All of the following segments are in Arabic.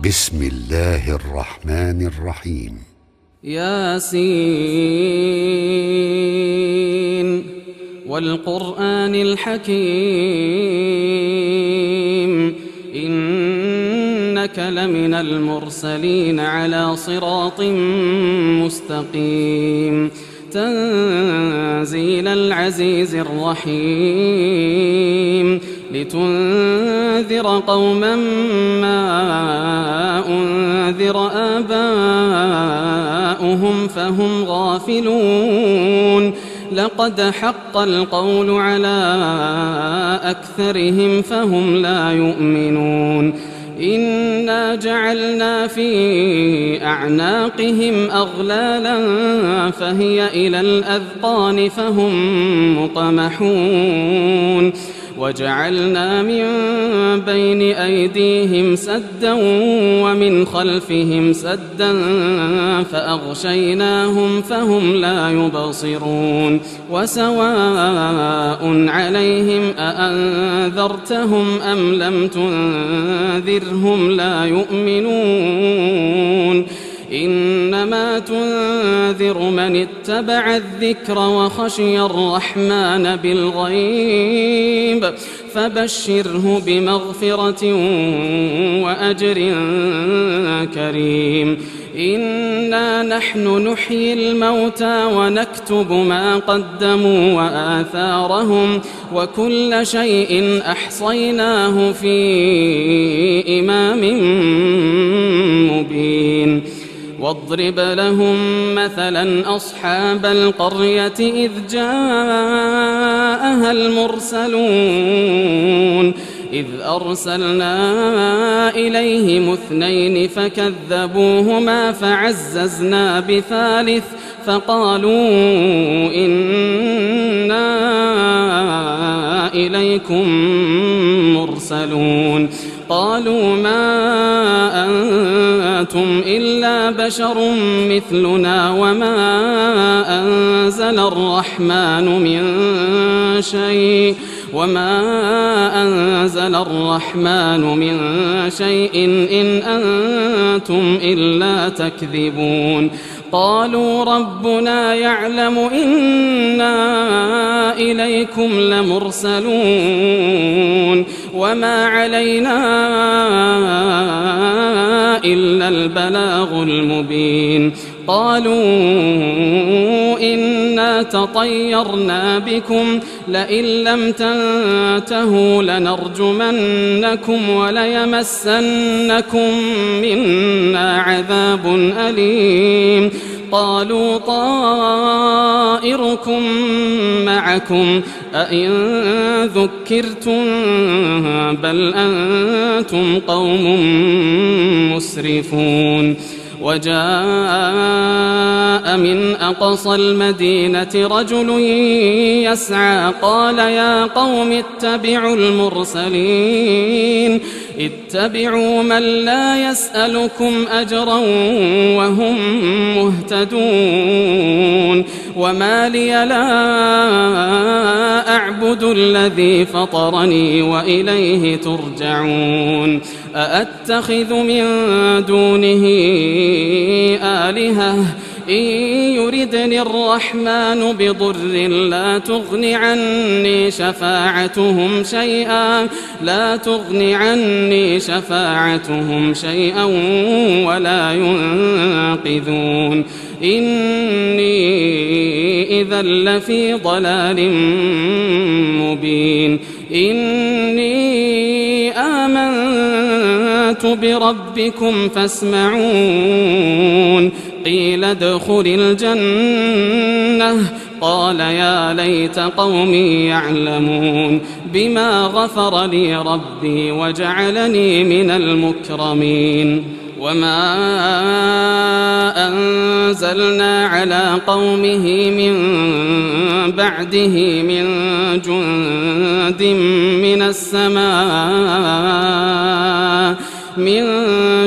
بسم الله الرحمن الرحيم. ياسين والقرآن الحكيم إنك لمن المرسلين على صراط مستقيم تنزيل العزيز الرحيم لتنذر قوما ما أنذر آباؤهم فهم غافلون لقد حق القول على أكثرهم فهم لا يؤمنون إنا جعلنا في أعناقهم أغلالا فهي إلى الأذقان فهم مقمحون وجعلنا من بين أيديهم سدا ومن خلفهم سدا فأغشيناهم فهم لا يبصرون وسواء عليهم أأنذرتهم أم لم تنذرهم لا يؤمنون إنما تنذر من اتبع الذكر وخشي الرحمن بالغيب فبشره بمغفرة وأجر كريم إنا نحن نحيي الموتى ونكتب ما قدموا وآثارهم وكل شيء أحصيناه في إمام مبين واضرب لهم مثلا أصحاب القرية إذ جاءها المرسلون إذ أرسلنا إليهم 2 فكذبوهما فعززنا بثالث فقالوا إنا إليكم مرسلون قالوا ما أنتم إلا بشر مثلنا وما أنزل الرحمن من شيء إن أنتم إلا تكذبون قالوا ربنا يعلم إنا إليكم لمرسلون وما علينا إلا البلاغ المبين قالوا إنا تطيرنا بكم لئن لم تنتهوا لنرجمنكم وليمسنكم منا عذاب أليم قالوا طائركم معكم أئن ذكرتم بل أنتم قوم مسرفون وجاء من أقصى المدينة رجل يسعى قال يا قوم اتبعوا المرسلين اتبعوا من لا يسألكم أجرا وهم مهتدون وما لي لا أعبد الذي فطرني وإليه ترجعون أأتخذ من دونه آلهة إن يردني الرحمن بضر لا تغن عني شفاعتهم شيئا ولا ينقذون إني إذا لفي ضلال مبين إني آمنت بربكم فاسمعون قيل ادخل الجنة قال يا ليت قومي يعلمون بما غفر لي ربي وجعلني من المكرمين وما أنزلنا على قومه من بعده من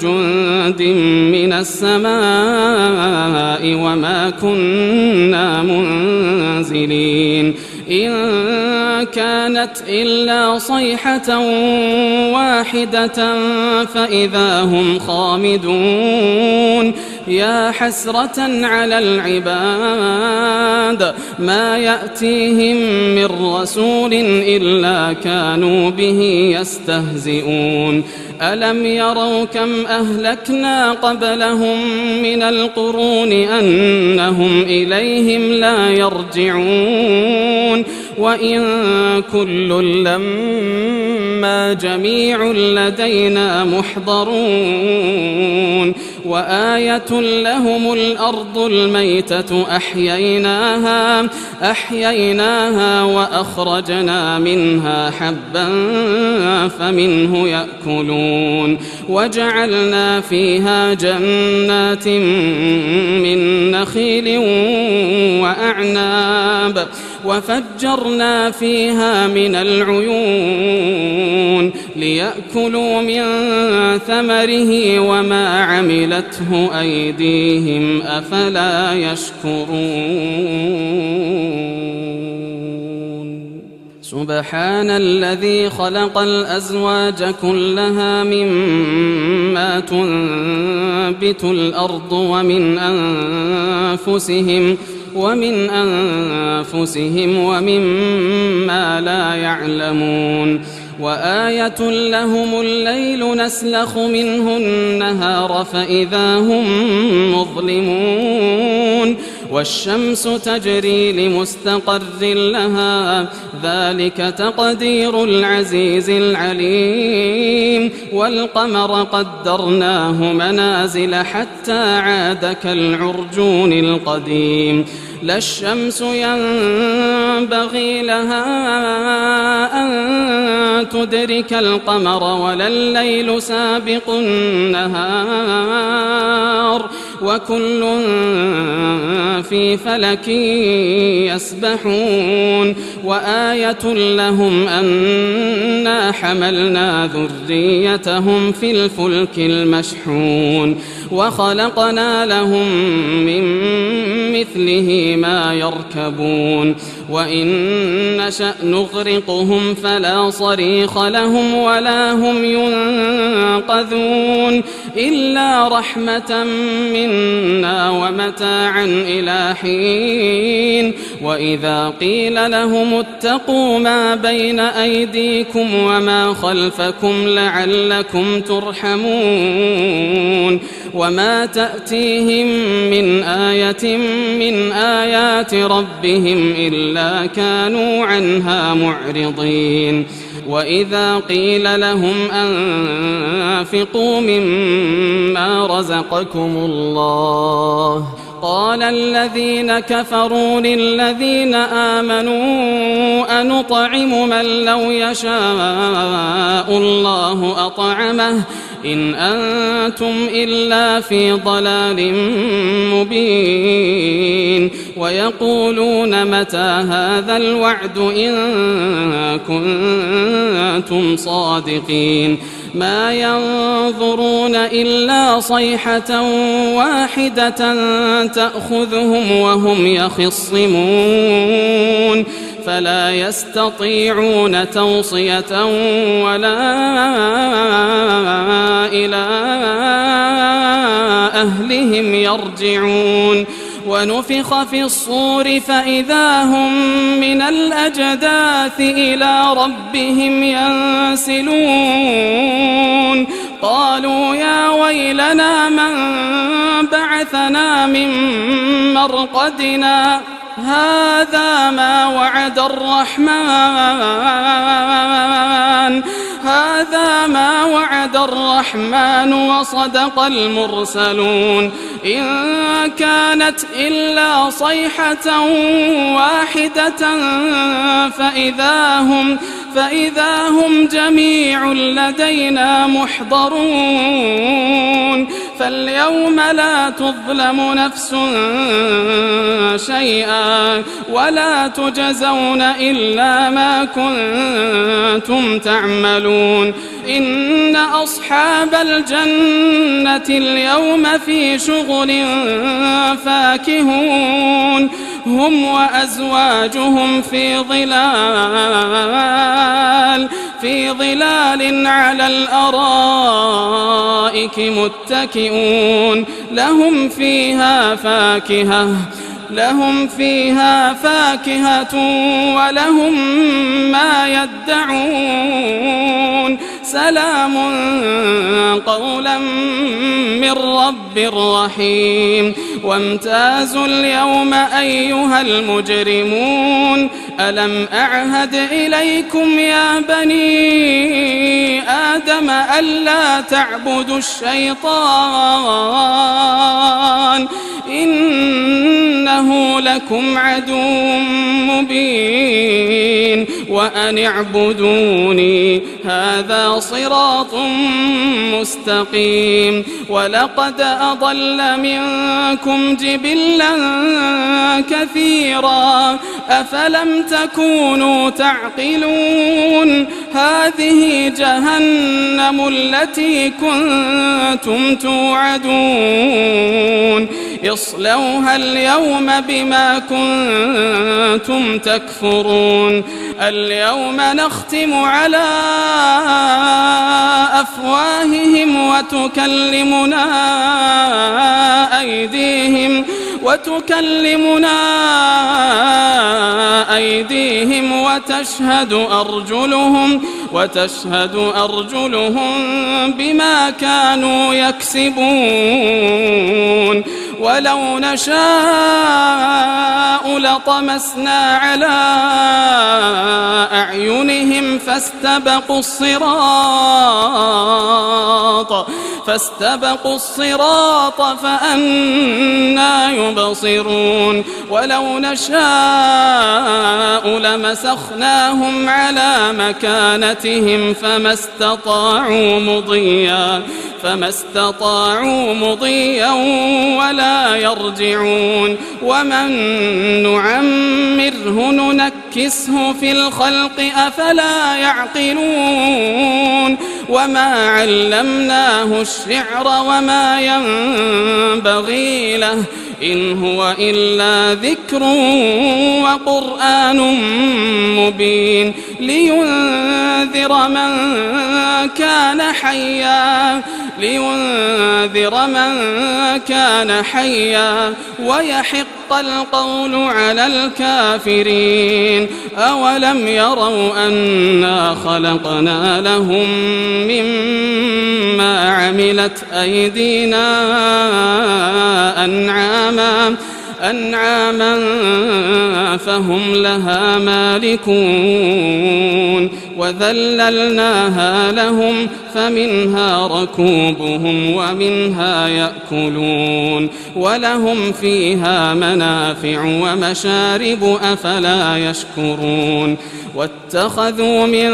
جند من السماء وما كنا منزلين إن كان كانت إلا صيحة واحدة فإذا هم خامدون يا حسرة على العباد ما يأتيهم من رسول إلا كانوا به يستهزئون ألم يروا كم أهلكنا قبلهم من القرون أنهم إليهم لا يرجعون وإن كل لما جميع لدينا محضرون وآية لهم الأرض الميتة أحييناها وأخرجنا منها حبا فمنه يأكلون وجعلنا فيها جنات من نخيل وأعناب وفجرنا فيها من العيون ليأكلوا من ثمره وما عملته أيديهم أفلا يشكرون سبحان الذي خلق الأزواج كلها مما تنبت الأرض ومن أنفسهم ومما لا يعلمون وآية لهم الليل نسلخ منه النهار فإذا هم مظلمون والشمس تجري لمستقر لها ذلك تقدير العزيز العليم والقمر قدرناه منازل حتى عاد كالعرجون القديم لا الشمس ينبغي لها أن تدرك القمر ولا الليل سابق النهار وكل في فلك يسبحون وآية لهم أنا حملنا ذريتهم في الفلك المشحون وخلقنا لهم من مثله ما يركبون وإن نشأ نغرقهم فلا صريخ لهم ولا هم ينقذون إلا رحمة منا ومتاعا إلى حين وإذا قيل لهم اتقوا ما بين أيديكم وما خلفكم لعلكم ترحمون وما تأتيهم من آية من آيات ربهم إلا كانوا عنها معرضين وإذا قيل لهم أنفقوا مما رزقكم الله قال الذين كفروا للذين آمنوا أنطعم من لو يشاء الله أطعمه إن أنتم إلا في ضلال مبين ويقولون متى هذا الوعد إن كنتم صادقين ما ينظرون إلا صيحة واحدة تأخذهم وهم يخصمون فلا يستطيعون توصية ولا إلى أهلهم يرجعون ونفخ في الصور فإذا هم من الأجداث إلى ربهم ينسلون قالوا يا ويلنا من بعثنا من مرقدنا هذا ما وعد الرحمن وصدق المرسلون إن كانت إلا صيحة واحدة فإذا هم جميع لدينا محضرون فاليوم لا تظلم نفس شيئا ولا تجزون إلا ما كنتم تعملون إن أصحاب الجنة اليوم في شغل فاكهون هم وأزواجهم في ظلال على الأرائك متكئون لهم فيها فاكهة ولهم ما يدعون سلام قولا من رب رحيم وامتازوا اليوم أيها المجرمون ألم أعهد إليكم يا بني آدم ألا تعبدوا الشيطان إنه لكم عدو مبين وأن اعبدوني هذا صراط مستقيم ولقد أضل منكم جبلا كثيرا أفلم تكونوا تعقلون هذه جهنم التي كنتم توعدون اصلوها اليوم بما كنتم تكفرون اليوم نختم على أفواههم وتكلمنا أيديهم وتشهد أرجلهم بما كانوا يكسبون ولو نشاء لطمسنا على أعينهم فاستبقوا الصراط فأنى يبصرون ولو نشاء لمسخناهم على مكانتهم فما استطاعوا مضيا ولا يرجعون ومن نعمره ننكسه في الخلق أفلا يعقلون وما علمناه الشعر وما ينبغي له إن هو إلا ذكر وقرآن مبين لينذر من كان حيا ويحق القول على الكافرين أولم يروا أنا خلقنا لهم مما عملت أيدينا أنعاما فهم لها مالكون وذللناها لهم فمنها ركوبهم ومنها يأكلون ولهم فيها منافع ومشارب أفلا يشكرون واتخذوا من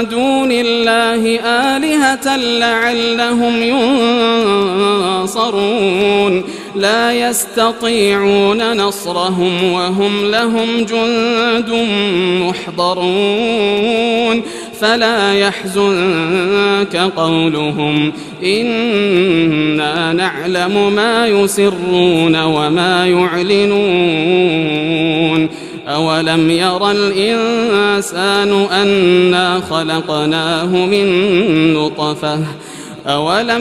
دون الله آلهة لعلهم ينصرون لا يستطيعون نصرهم وهم لهم جند محضرون فلا يحزنك قولهم إنا نعلم ما يسرون وما يعلنون أولم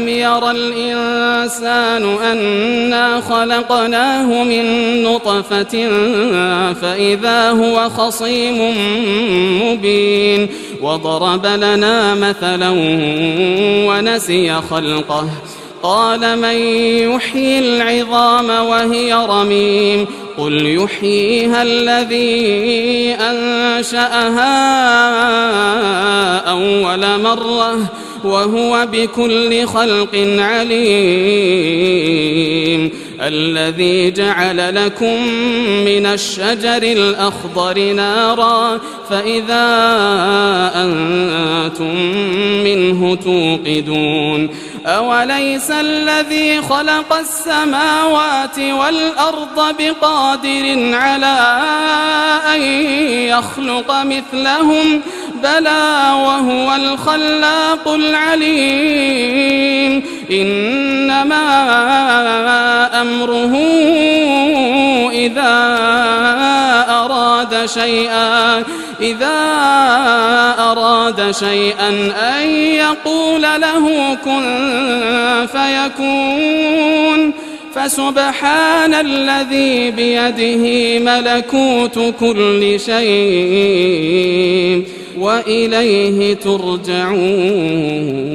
ير الإنسان أنا خلقناه من نطفة فإذا هو خصيم مبين وضرب لنا مثلا ونسي خلقه قال من يحيي العظام وهي رميم قل يحييها الذي أنشأها أول مرة وهو بكل خلق عليم الذي جعل لكم من الشجر الأخضر نارا فإذا أنتم منه توقدون أوليس الذي خلق السماوات والأرض بقادر على أن يخلق مثلهم بلى وهو الخلاق العليم إنما أمره إذا أراد شيئا أن يقول له كن فيكون. فسبحان الذي بيده ملكوت كل شيء وإليه ترجعون.